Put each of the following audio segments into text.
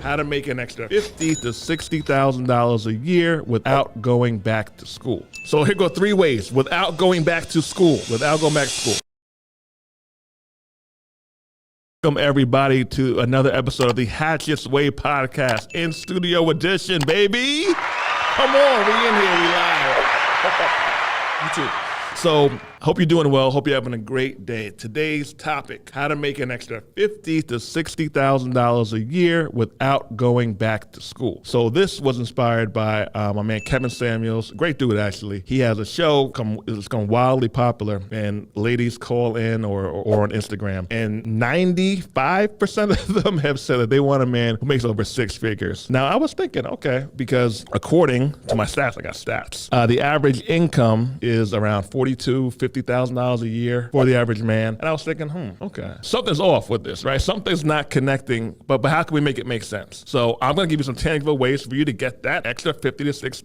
How to make an extra $50,000 to $60,000 a year without going back to school. So here go 3 ways without going back to school. Welcome everybody to another episode of the Hatchet's Way podcast in studio edition, baby. Come on, we in here, we live. You too. So, hope you're doing well. Hope you're having a great day. Today's topic, how to make an extra $50,000 to $60,000 a year without going back to school. So this was inspired by my man Kevin Samuels, great dude actually. He has a show, it's gone wildly popular, and ladies call in or on Instagram, and 95% of them have said that they want a man who makes over 6 figures. Now I was thinking, okay, because according to my stats, I got stats, the average income is around $50,000 a year for the average man. And I was thinking, okay, something's off with this, right? Something's not connecting, but how can we make it make sense? So I'm gonna give you some tangible ways for you to get that extra $50,000 to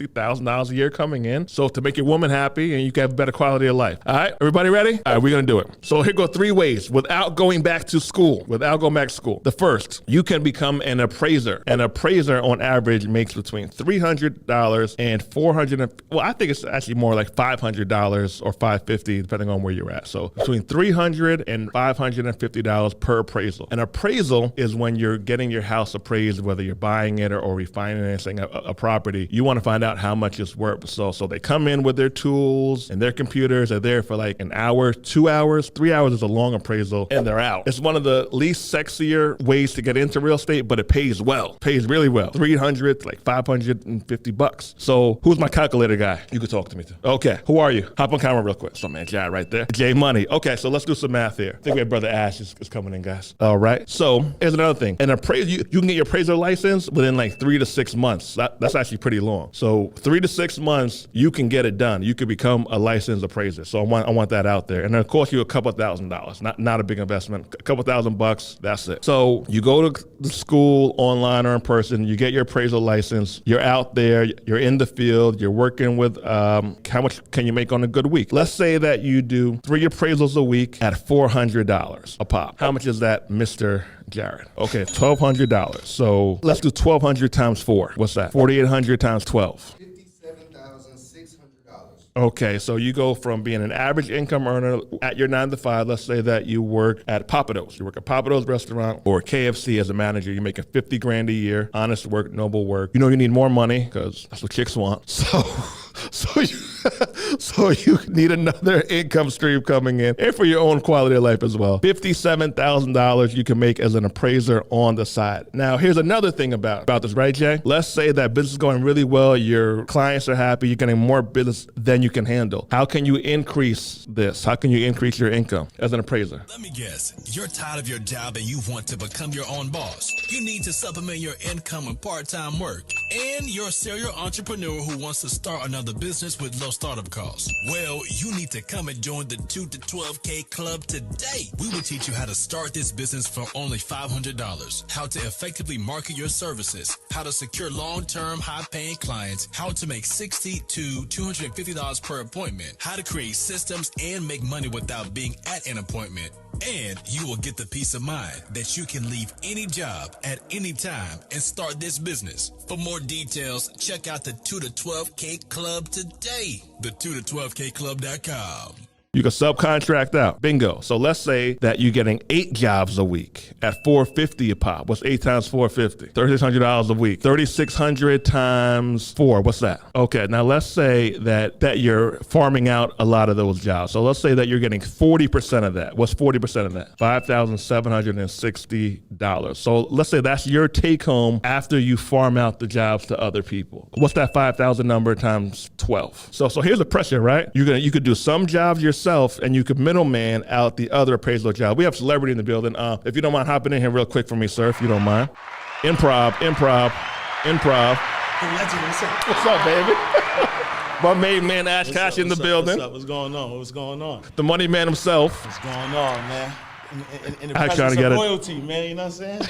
$60,000 a year coming in. So to make your woman happy and you can have a better quality of life. All right, everybody ready? All right, we're gonna do it. So here go 3 ways without going back to school, The first, you can become an appraiser. An appraiser on average makes between $300 and $400, well, I think it's actually more like $500 or $550, depending on where you're at. So between $300 and $550 per appraisal. An appraisal is when you're getting your house appraised, whether you're buying it or refinancing a property. You want to find out how much it's worth. So they come in with their tools and their computers. They're there for like an hour, 2 hours, 3 hours is a long appraisal, and they're out. It's one of the least sexier ways to get into real estate, but it pays well. Pays really well. $300 to like $550. So who's my calculator guy? You could talk to me too. Okay, who are you? Hop on camera real quick. So man, Jared right there. J Money. Okay, so let's do some math here. I think we have Brother Ash is coming in, guys. All right. So here's another thing. An appraisal, you can get your appraiser license within like 3 to 6 months. That's actually pretty long. So 3 to 6 months, you can get it done. You could become a licensed appraiser. So I want that out there. And then of course you a couple $1,000s. Not a big investment. A couple $1,000. That's it. So you go to the school online or in person. You get your appraisal license. You're out there. You're in the field. You're working with how much can you make on a good week? Let's say that you do 3 appraisals a week at $400 a pop. How much is that, Mr. Jared? Okay, $1,200. So let's do 1,200 times 4. What's that? 4,800 times 12. $57,600. Okay, so you go from being an average income earner at your 9 to 5. Let's say that you work at Papados. You work at Papados restaurant or KFC as a manager. You're making $50 grand a year. Honest work, noble work. You know you need more money because that's what chicks want. So you need another income stream coming in, and for your own quality of life as well. $57,000 you can make as an appraiser on the side. Now, here's another thing about this, right, Jay? Let's say that business is going really well. Your clients are happy. You're getting more business than you can handle. How can you increase this? How can you increase your income as an appraiser? Let me guess. You're tired of your job and you want to become your own boss. You need to supplement your income with part-time work. And you're a serial entrepreneur who wants to start another business with low startup costs. Well, you need to come and join the 2 to 12K club today. We will teach you how to start this business for only $500, how to effectively market your services, how to secure long-term high-paying clients, how to make $60 to $250 per appointment, how to create systems and make money without being at an appointment. And you will get the peace of mind that you can leave any job at any time and start this business. For more details, check out the 2 to 12K Club today. The 2 to 12KClub.com. You can subcontract out. Bingo. So let's say that you're getting 8 jobs a week at $450 a pop. What's 8 times 450? $3,600 a week. 3,600 times 4. What's that? Okay. Now let's say that you're farming out a lot of those jobs. So let's say that you're getting 40% of that. What's 40% of that? $5,760. So let's say that's your take home after you farm out the jobs to other people. What's that 5,000 number times 12? So here's the pressure, right? You could do some jobs yourself, and you could middleman out the other appraisal job. We have celebrity in the building. If you don't mind hopping in here real quick for me, sir, if you don't mind. Improv. What's up, baby? My main man, Ash Cash in the building. What's going on? The money man himself. What's going on, man? In the I presence trying to get of it. royalty, man, you know what I'm saying?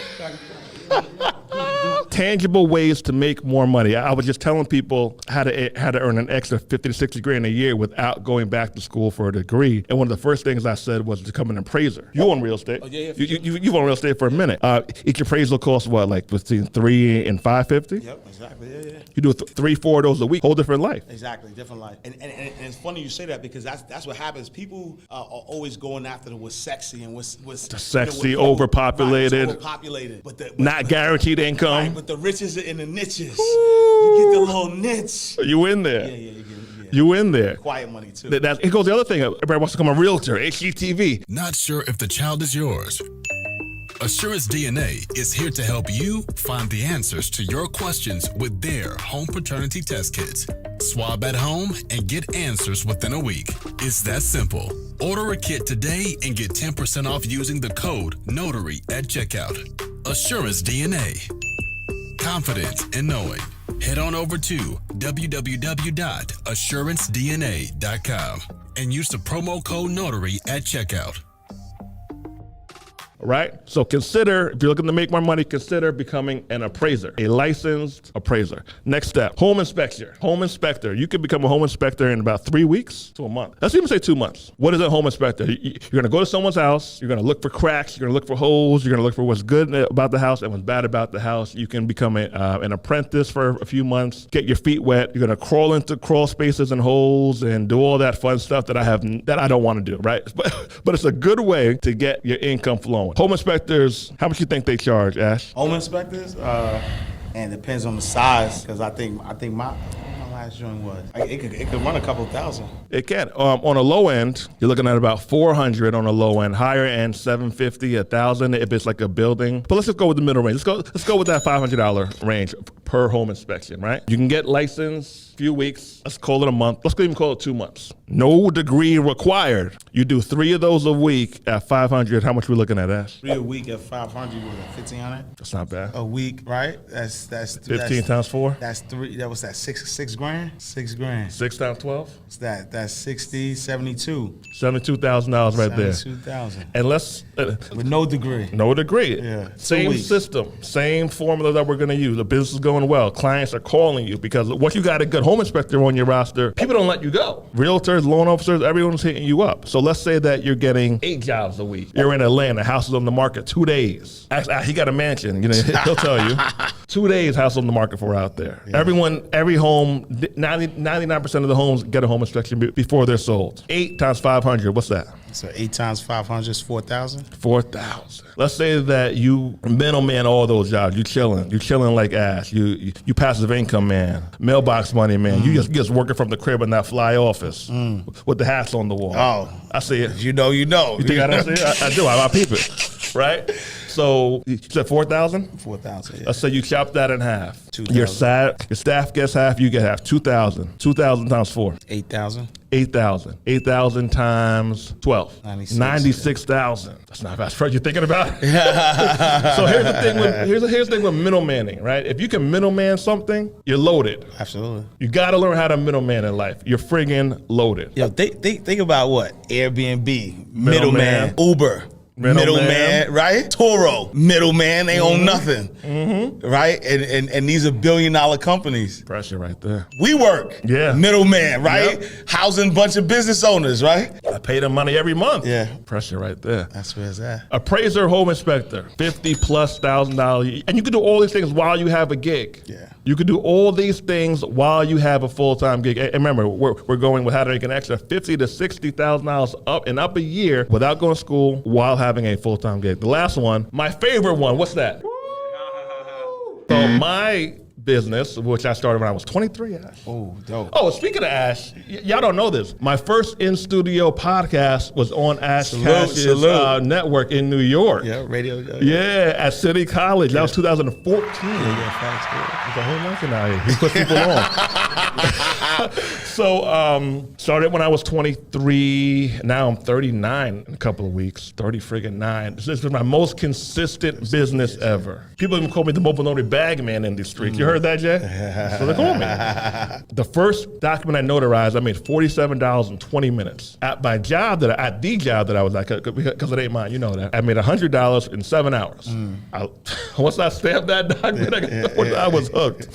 tangible ways to make more money. I was just telling people how to earn an extra 50 to 60 grand a year without going back to school for a degree. And one of the first things I said was to become an appraiser. You own real estate. Oh, yeah. You've owned real estate for a minute. Each appraisal costs what, like between $300 and $550? Yep, exactly. Yeah. You do 3-4 of those a week. Whole different life. Exactly, different life. And it's funny you say that because that's what happens. People are always going after what's sexy and what's sexy, overpopulated. Right, overpopulated. But not guaranteed income. Right, but the riches are in the niches. You get the little niche. You in there. Yeah, you get it. Yeah. You in there. Quiet money too. It goes the other thing. Everybody wants to become a realtor, HGTV. Not sure if the child is yours? Assurance DNA is here to help you find the answers to your questions with their home paternity test kits. Swab at home and get answers within a week. It's that simple. Order a kit today and get 10% off using the code NOTARY at checkout. Assurance DNA. Confidence in knowing. Head on over to www.assurancedna.com and use the promo code NOTARY at checkout. Right? So consider, if you're looking to make more money, consider becoming an appraiser, a licensed appraiser. Next step, home inspector. Home inspector. You can become a home inspector in about 3 weeks to a month. Let's even say 2 months. What is a home inspector? You're going to go to someone's house. You're going to look for cracks. You're going to look for holes. You're going to look for what's good about the house and what's bad about the house. You can become an apprentice for a few months, get your feet wet. You're going to crawl into crawl spaces and holes and do all that fun stuff that I don't want to do, right? But it's a good way to get your income flowing. Home inspectors, how much you think they charge, Ash? Home inspectors, and it depends on the size. Because I think my last joint was it could run a couple thousand. It can. On a low end, you're looking at about 400 on a low end. Higher end, 750, 1,000 if it's like a building. But let's just go with the middle range. Let's go with that $500 range per home inspection, right? You can get licensed. Few weeks. Let's call it a month. Let's even call it 2 months. No degree required. You do 3 of those a week at 500. How much we looking at, Ash? 3 a week at 500 with a 1,500. That's not bad. A week, right? That's 15 times 4. That's 3. That was that six grand. 6 grand. 6 times 12. That's 60, 72. $72,000 right there. 72,000. And let's with no degree. No degree. Yeah. Same system, same formula that we're going to use. The business is going well. Clients are calling you because once you got a good home inspector on your roster, people don't let you go. Realtors, loan officers, everyone's hitting you up. So let's say that you're getting 8 jobs a week. You're in Atlanta, house is on the market 2 days. Actually, he got a mansion. He'll tell you. 2 days house on the market for out there. Yeah. Every home, 99% of the homes get a home inspection before they're sold. 8 times 500, what's that? So 8 times 500 is 4,000? 4,000. Let's say that you middleman all those jobs. You chilling like Ash. You passive income man, mailbox money man. You just working from the crib in that fly office with the hats on the wall. Oh, I see it. You know. You think I don't see it? I do. I peep it. Right. So you said 4,000? 4,000. Yeah. Let's say you chop that in half. 2,000. Your staff gets half. You get half. 2,000. 2,000 times 4. 8,000. 8,000. 8,000 times 12. 96,000. That's not fast. You're thinking about it? So here's the thing with middlemaning, right? If you can middleman something, you're loaded. Absolutely. You got to learn how to middleman in life. You're friggin' loaded. Yo, think about what? Airbnb, middleman, Uber. Middleman, right? Toro, middleman, they own nothing, right? And these are billion-dollar companies. Pressure right there. We work, middleman, right? Yep. Housing bunch of business owners, right? I pay them money every month. Yeah. Pressure right there. That's where it's at. Appraiser, home inspector, $50,000+, and you can do all these things while you have a gig. Yeah. You can do all these things while you have a full-time gig. And remember, we're going with how to make an extra $50,000 to $60,000 up a year without going to school while having a full-time gig. The last one, my favorite one, what's that? So my business, which I started when I was 23, Ash. Oh, dope. Oh, speaking of Ash, y'all don't know this. My first in-studio podcast was on Ash Cash's network in New York. Yeah, radio. Yeah, at City College. That was 2014. Yeah, facts. There's a whole nothing out here. He puts people on. So started when I was 23. Now I'm 39 in a couple of weeks. 30 friggin' 9. This is my most consistent business ever. People even call me the mobile notary bag man in the street. You heard that, Jay? That's what they call me. The first document I notarized, I made $47 in 20 minutes. At my job at the job that I was at, because it ain't mine, you know that. I made $100 in 7 hours. Once I stamped that document, I was hooked.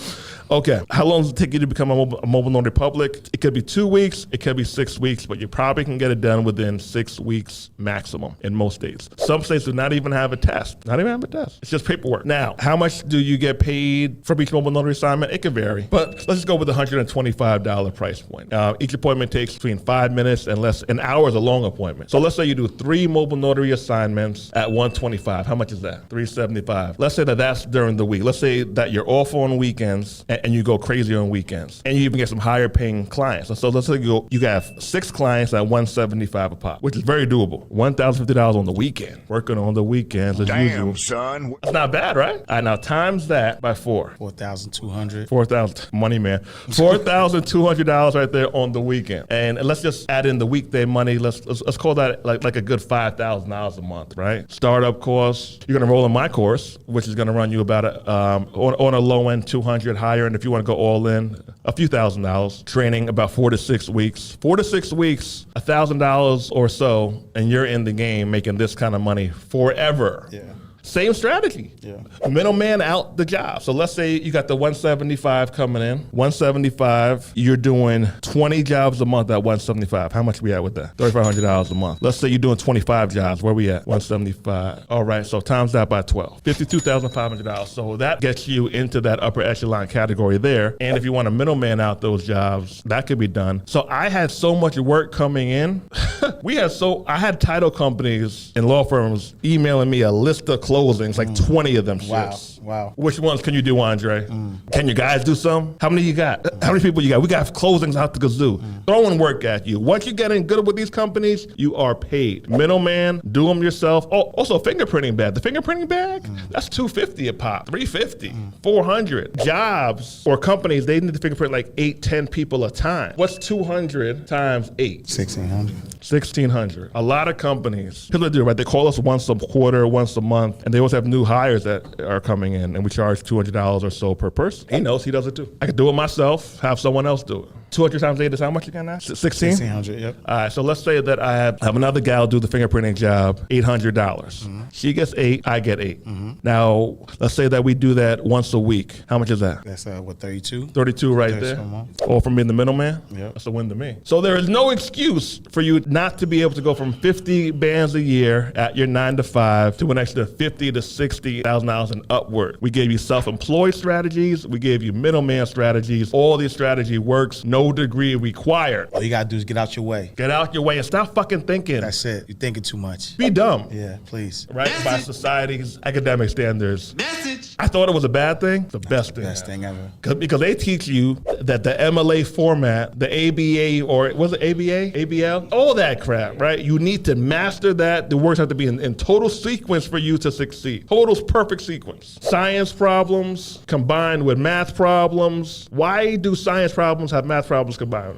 Okay, how long does it take you to become a mobile notary public? It could be 2 weeks, it could be 6 weeks, but you probably can get it done within 6 weeks maximum in most states. Some states do not even have a test. Not even have a test. It's just paperwork. Now, how much do you get paid for each mobile notary assignment? It can vary, but let's just go with the $125 price point. Each appointment takes between 5 minutes and less. An hour is a long appointment. So let's say you do 3 mobile notary assignments at $125. How much is that? $375. Let's say that that's during the week. Let's say that you're off on weekends and you go crazy on weekends, and you even get some higher paying clients. So let's say you have 6 clients at $175 a pop, which is very doable. $1,050 on the weekend, working on the weekends as usual. Son. That's not bad, right? All right, now times that by 4. 4,200. 4,000, money man. $4,200 right there on the weekend. And let's just add in the weekday money. Let's call that like a good $5,000 a month, right? Startup costs. You're gonna roll in my course, which is gonna run you about on a low end $200, higher, and if you want to go all in, a few $1,000s. Training about 4 to 6 weeks. 4 to 6 weeks, $1,000 or so, and you're in the game making this kind of money forever. Yeah. Same strategy. Yeah. Middleman out the job. So let's say you got the 175 coming in. 175, you're doing 20 jobs a month at 175. How much we at with that? $3,500 a month. Let's say you're doing 25 jobs. Where we at? 175. All right, so times that by 12. $52,500. So that gets you into that upper echelon category there. And if you want to middleman out those jobs, that could be done. So I had so much work coming in. I had title companies and law firms emailing me a list of closings, like 20 of them shits. Wow. Which ones can you do, Andre? Can you guys do some? How many you got? How many people you got? We got closings out the kazoo. Throwing work at you. Once you get in good with these companies, you are paid. Middleman, do them yourself. Oh, also fingerprinting bag. The fingerprinting bag, that's $250 a pop, $350, $400. Jobs or companies, they need to fingerprint like 8, 10 people a time. What's 200 times 8? 1,600. 1,600. A lot of companies, here's what they do, right? They call us once a quarter, once a month, and they always have new hires that are coming in, and we charge $200 or so per person. He knows, he does it too. I could do it myself, have someone else do it. 200 times 8 is how much again now? 16? 1,600, yep. All right, so let's say that I have another gal do the fingerprinting job, $800. She gets 8, I get 8. Now, let's say that we do that once a week. How much is that? That's what, 32? 32 right there. All from being the middleman? Yep. That's a win to me. So there is no excuse for you not to be able to go from 50 bands a year at your 9 to 5 to an extra $50,000 to $60,000 and upward. We gave you self-employed strategies. We gave you middleman strategies. All these strategy works. No degree required. All you gotta do is get out your way. Get out your way and stop fucking thinking. That's it. You're thinking too much. Be dumb. Yeah, please. Right? By society's academic standards. Message. I thought it was a bad thing. It's the best thing. Best thing ever. Because they teach you that the MLA format, the ABA, or was it ABA, ABL? All that crap, right? You need to master that. The words have to be in total sequence for you to succeed. Total perfect sequence. Science problems combined with math problems. Why do science problems have math problems combined?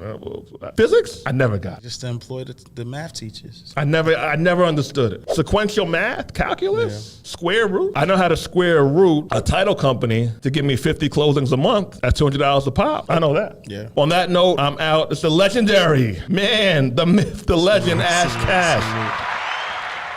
Physics? I never got it. Just to employ the math teachers. I never understood it. Sequential math, calculus, square root. I know how to square root a title company to give me 50 closings a month at $200 a pop. I know that. Yeah. On that note, I'm out. It's the legendary, man, the myth, the legend, Ash Cash.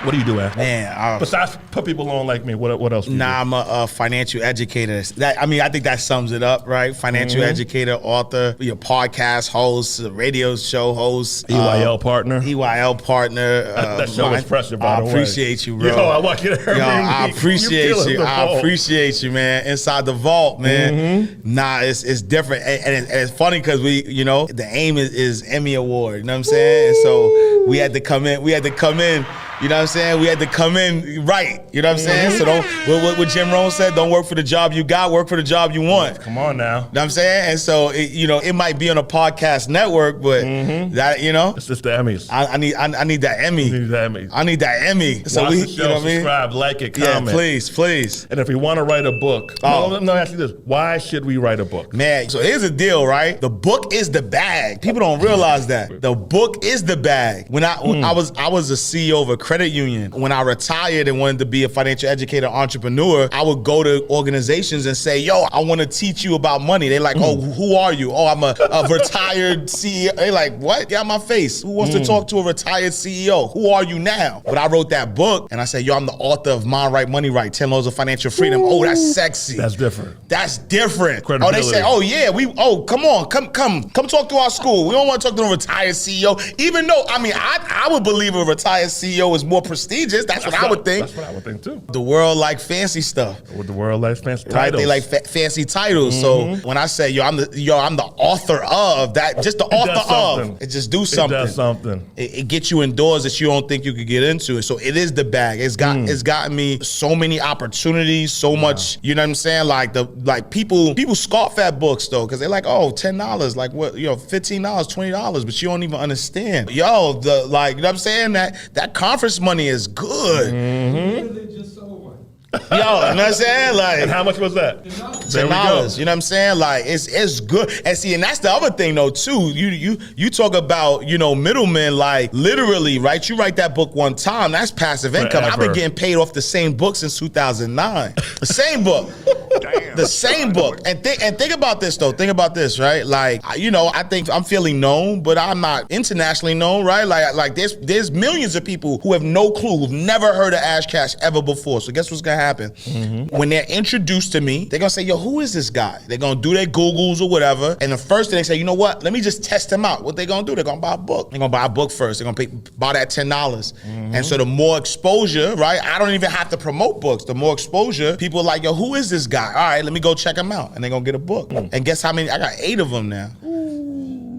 What do you do, Ash? Man, besides put people on like me, what else do you do? I'm a financial educator. I think that sums it up, right? Financial educator, author, your podcast host, radio show host. EYL partner. That show was pressure, by the way. I appreciate you, bro. Yo, I watch it every week. I appreciate you. I appreciate you, man. Inside the vault, man. Nah, it's different. And it's funny because the aim is Emmy Award. You know what I'm saying? And so we had to come in You know what I'm saying? We had to come in right. You know what I'm saying? So don't, what Jim Rohn said, don't work for the job you got, work for the job you want. Come on now. You know what I'm saying? And so, it might be on a podcast network, but that, It's just the Emmys. I need that Emmy. You need that Emmy. I need that Emmy. So Watch the show, you know what I mean? subscribe, like it, comment. Yeah, please. And if we want to write a book, let me ask you this. Why should we write a book? Man, so here's the deal, right? The book is the bag. People don't realize that. The book is the bag. When I was a CEO of a credit union. When I retired and wanted to be a financial educator, entrepreneur, I would go to organizations and say, yo, I want to teach you about money. They're like, oh, who are you? Oh, I'm a retired CEO. They're like, what? Get out my face. Who wants to talk to a retired CEO? Who are you now? But I wrote that book and I said, yo, I'm the author of Mind Right, Money Right, 10 Laws of Financial Freedom. Oh, that's sexy. That's different. That's different. Credibility. Oh, they say, oh yeah, come on, come talk to our school. We don't want to talk to a retired CEO. Even though, I would believe a retired CEO is more prestigious. That's what I would think. That's what I would think too. The world like fancy stuff. The world likes fancy titles. Right? They like fancy titles. So when I say, I'm the author of that, just the author of, it just do something. It does something. It gets you in doors that you don't think you could get into. So it is the bag. It's gotten me so many opportunities, so much, you know what I'm saying? Like people scoff at books though, because they're like, oh, $10, like what, $15, $20, but you don't even understand. Yo, you know what I'm saying? That conference money is good. They just sold one. Yo, you know what I'm saying? Like, And how much was that? There we go. $10. You know what I'm saying? Like it's good. And see, and that's the other thing though too. You talk about, middlemen, like literally, right? You write that book one time, that's passive income. I've been getting paid off the same book since 2009. The same book. Damn. The same book. And think about this though. Think about this, right? Like, I think I'm feeling known, but I'm not internationally known, right? Like there's millions of people who have no clue, who've never heard of Ash Cash ever before. So guess what's gonna happen? When they're introduced to me, they're gonna say, yo, who is this guy? They're gonna do their Googles or whatever. And the first thing they say, you know what? Let me just test him out. What they gonna do? They're gonna buy a book. They're gonna buy a book first. They're gonna buy that $10. And so the more exposure, right? I don't even have to promote books. The more exposure, people are like, yo, who is this guy? All right, let me go check him out. And they're gonna get a book. And guess how many? I got 8 of them now.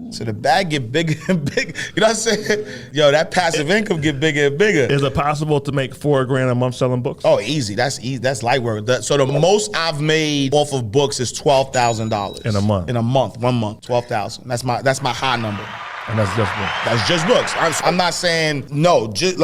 So the bag get bigger and bigger. You know what I'm saying? Yo, that passive income get bigger and bigger. Is it possible to make $4,000 a month selling books? Oh, easy. That's easy. That's light work. So the most I've made off of books is $12,000 in a month. In a month, 1 month, 12,000. That's my high number. And that's just books. That's just books. I'm not saying no, just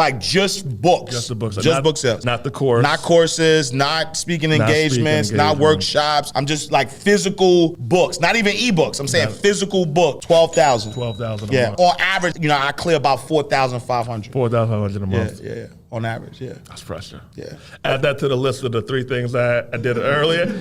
books. Just the books. Just book sales. Not the course. Not courses, not speaking engagements, not workshops. I'm just like physical books, not even ebooks. I'm saying physical book, 12,000. 12,000 a Yeah, month. on average, I clear about 4,500. 4,500 a month. Yeah. On average, yeah. That's pressure. Yeah. Add that to the list of the 3 things I did earlier.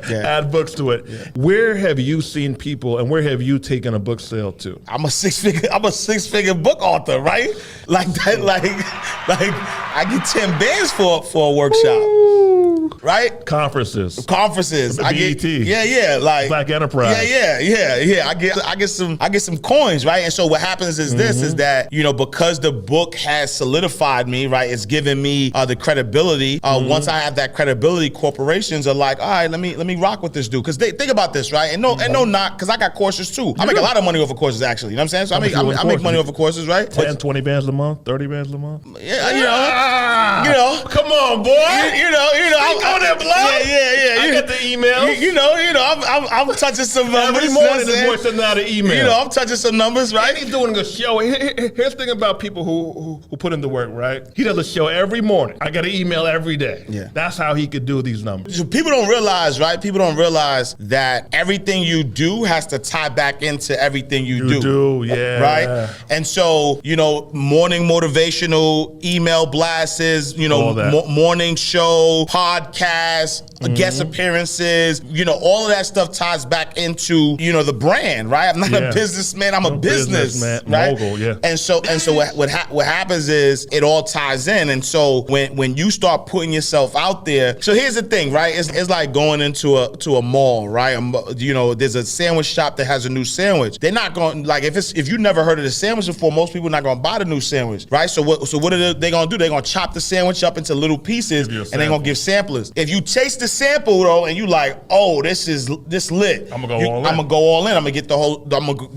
Add books to it. Yeah. Where have you seen people and where have you taken a book sale to? I'm a six-figure book author, right? Like that, like I get 10 bands for a workshop. Right? Conferences. I BET. get like Black Enterprise. Yeah. I get some coins, right? And so what happens is this is that, because the book has solidified me, right? It's given me the credibility. Once I have that credibility, corporations are like, all right, let me rock with this dude. Because they think about this, right? And no knock, because I got courses too. I make a lot of money off of courses, actually. You know what I'm saying? So I make money off of courses, right? 10, 20 bands a month, 30 bands a month. Yeah, Come on, boy. On that blog? Yeah. I get the emails. I'm touching some numbers. Every morning the boy sending out an email. I'm touching some numbers, right? And he's doing a show. Here's the thing about people who put in the work, right? He does a show every morning. I get an email every day. Yeah. That's how he could do these numbers. So people don't realize, right? People don't realize that everything you do has to tie back into everything you do. Yeah. Right? And so, morning motivational email blasts, morning show, podcasts, guest appearances, all of that stuff ties back into, the brand, right? I'm not a businessman, I'm a businessman, right? Mogul, yeah. And so what happens is it all ties in. And so when you start putting yourself out there, so here's the thing, right? It's like going into a mall, right? There's a sandwich shop that has a new sandwich. They're not going, like, if you never heard of the sandwich before, most people are not going to buy the new sandwich, right? So what are they going to do? They're going to chop the sandwich up into little pieces and they're going to give samplers. If you taste the sample though, and you like, oh, this lit. I'ma go all in. I'm gonna go all in. I'm gonna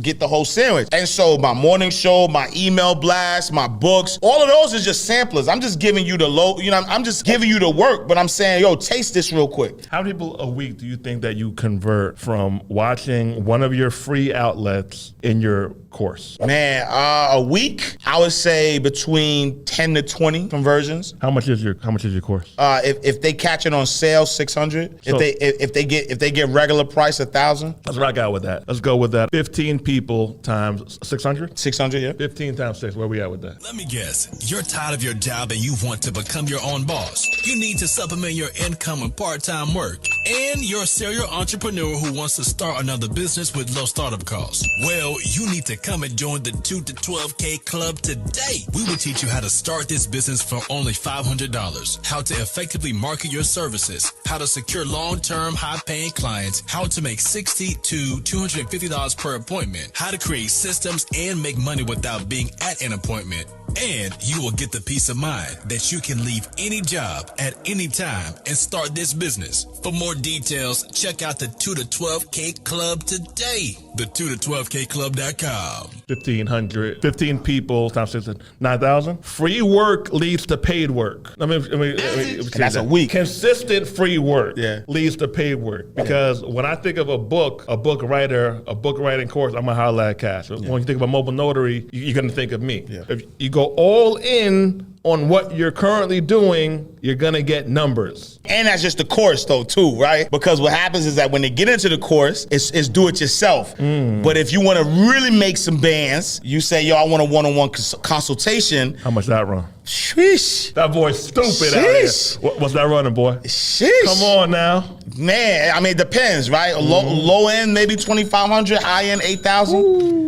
get the whole sandwich. And so my morning show, my email blast, my books, all of those is just samplers. I'm just giving you the low, I'm just giving you the work, but I'm saying, yo, taste this real quick. How many people a week do you think that you convert from watching one of your free outlets in your course? Man, a week, I would say between 10 to 20 conversions. How much is your course? If they catch it on sale, 600. So- If they get regular price, 1,000. Let's rock out with that. Let's go with that. 15 people times 600? 600, yeah. 15 times 6. Where we at with that? Let me guess, you're tired of your job and you want to become your own boss. You need to supplement your income with part-time work. And you're a serial entrepreneur who wants to start another business with low startup costs. Well, you need to come and join the 2 to 12K club today. We will teach you how to start this business for only $500, how to effectively market your services, how to secure long-term high-paying clients, how to make $60 to $250 per appointment, how to create systems and make money without being at an appointment. And you will get the peace of mind that you can leave any job at any time and start this business. For more details, check out the 2 to 12K Club today. The 2 to 12KClub.com. 1,500. 15 people times 6, 9,000. Free work leads to paid work. That's a week. Consistent free work Yeah. leads to paid work. Because when I think of a book writing course, I'm going to holler at Cash. When you think of a mobile notary, you're going to think of me. Yeah. If you go all in on what you're currently doing, you're gonna get numbers. And that's just the course though too, right? Because what happens is that when they get into the course, it's do it yourself. But if you want to really make some bands, you say, yo, I want a one-on-one consultation. How much that run? Sheesh. That boy's stupid Sheesh. out here. What's that running, boy? Sheesh. Come on now. Man, I mean, it depends, right? Low end, maybe 2,500, high end, 8,000.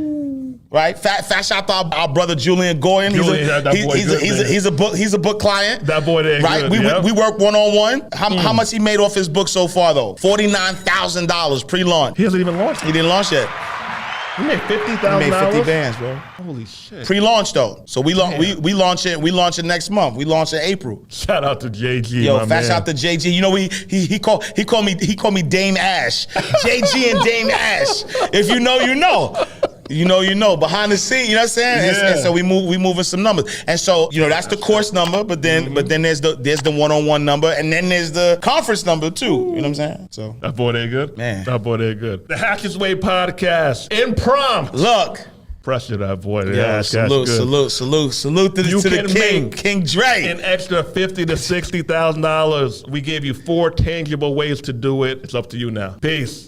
Right, fast shout out to our brother Julian Goyen. He's a book client. That boy there, right? Good, we work one-on-one. How much he made off his book so far though? $49,000 pre-launch. He hasn't even launched. He didn't launch yet. He made $50,000. He made 50 bands, bro. Holy shit. Pre-launch though, so we launch it. We launch it next month. We launch in April. Shout out to JG. Yo, my fast man. out to JG. You know he called me Dame Ash. JG and Dame Ash. If you know, you know. You know, behind the scene, you know what I'm saying? Yeah. And so we moving some numbers. And so, that's the course number, but then there's the one-on-one number, and then there's the conference number too. You know what I'm saying? So That boy there good? Man. That boy there good. The Hatchet's Way podcast. Impromptu. look. Pressure that boy. Yo, salute to the king, King Dre. An extra $50,000 to $60,000. We gave you 4 tangible ways to do it. It's up to you now. Peace.